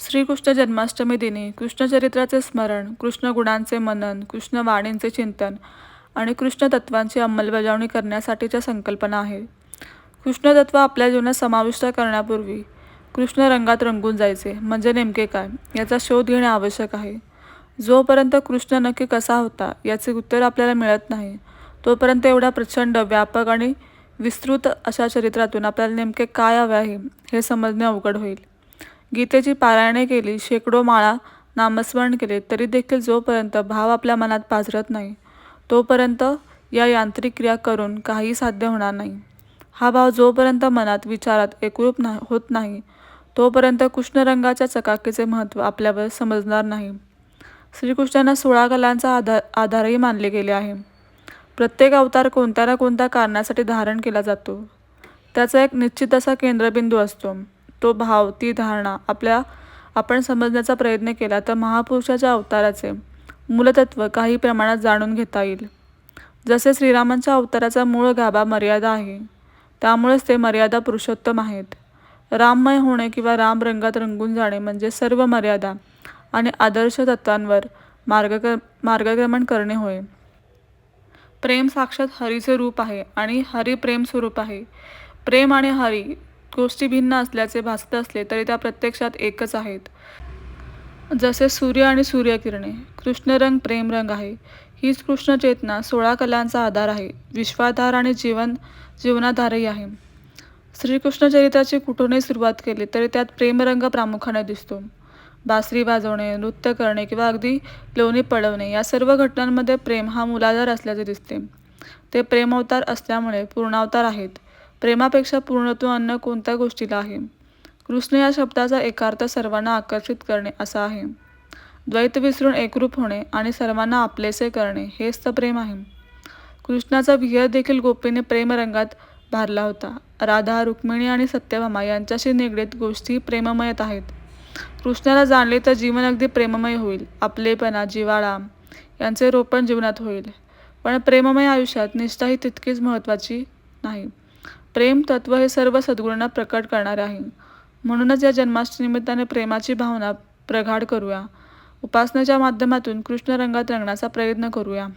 श्रीकृष्ण जन्माष्टमी दिनी कृष्णचरित्राचे स्मरण, कृष्ण गुणांचे मनन, कृष्ण वाणींचे चिंतन आणि कृष्ण तत्वांची अंमलबजावणी करण्यासाठीच्या संकल्पना आहे. कृष्ण तत्व आपल्या जीवनात समाविष्ट करण्यापूर्वी कृष्ण रंगात रंगून जायचे म्हणजे नेमके काय याचा शोध घेणे आवश्यक आहे. जोपर्यंत कृष्ण नक्की कसा होता याचे उत्तर आपल्याला मिळत नाही, तोपर्यंत एवढ्या प्रचंड, व्यापक आणि विस्तृत अशा चरित्रातून आपल्याला नेमके काय हवे आहे हे समजणे अवघड होईल. गीतेची पारायणे केली, शेकडो माळा नामस्मरण केले, तरी देखील जोपर्यंत भाव आपल्या मनात पाझरत नाही, तोपर्यंत या यांत्रिक क्रिया करून काही साध्य होणार नाही. हा भाव जोपर्यंत मनात, विचारात एकरूप होत नाही, तोपर्यंत कृष्णरंगाच्या चकाकीचे महत्त्व आपल्यावर समजणार नाही. श्रीकृष्णांना 16 कलांचा आधारही मानले गेले आहे. प्रत्येक अवतार कोणत्या ना कोणत्या कारणासाठी धारण केला जातो. त्याचा एक निश्चित असा केंद्रबिंदू असतो. तो भाव, ती धारणा आपण समजण्याचा प्रयत्न केला तर महापुरुषाच्या अवताराचे मूलतत्व काही प्रमाणात जाणून घेता येईल. जसे श्रीरामांच्या अवताराचा मूळ गाभा मर्यादा आहे, त्यामुळेच ते मर्यादा पुरुषोत्तम आहेत. राममय होणे किंवा राम रंगात रंगून जाणे म्हणजे सर्व मर्यादा आणि आदर्श तत्वांवर मार्गक्रमण करणे होय. प्रेम साक्षात हरीचे रूप आहे आणि हरी प्रेम स्वरूप आहे. प्रेम आणि हरी गोष्टी भिन्न असल्याचे भासत असले तरी त्या प्रत्यक्षात एकच आहेत. जसे सूर्य आणि सूर्यकिरणे. कृष्णरंग प्रेमरंग आहे. हीच कृष्ण चेतना 16 कलांचा आधार आहे, विश्वाधार आणि जीवनाधारही आहे. श्रीकृष्ण चरित्राची कुठूनही सुरुवात केली तरी त्यात प्रेमरंग प्रामुख्याने दिसतो. बासरी वाजवणे, नृत्य करणे किंवा अगदी लोणी पळवणे या सर्व घटनांमध्ये प्रेम हा मूलाधार असल्याचे दिसते. ते प्रेमावतार असल्यामुळे पूर्णावतार आहेत. प्रेमापेक्षा पूर्णत्व अन्य कोणत्या गोष्टीला आहे? कृष्ण या शब्दाचा एकार्थ सर्वांना आकर्षित करणे असा आहे. द्वैत विसरून एकरूप होणे आणि सर्वांना आपलेसे करणे हेच तर प्रेम आहे. कृष्णाचा विहर देखील गोपीने प्रेमरंगात भारला होता. राधा, रुक्मिणी आणि सत्यभामा यांच्याशी निगडीत गोष्टी प्रेममयत आहेत. कृष्णाला जाणले तर जीवन अगदी प्रेममय होईल. आपलेपणा, जिव्हाळा यांचे रोपण जीवनात होईल. पण प्रेममय आयुष्यात निष्ठा ही तितकीच महत्त्वाची नाही. प्रेम तत्व हे सर्व सद्गुणांना प्रकट करणारे आहे. म्हणूनच या जन्माष्टमीनिमित्ताने प्रेमाची भावना प्रगाढ करूया. उपासनेच्या माध्यमातून कृष्ण रंगात रंगण्याचा प्रयत्न करूया.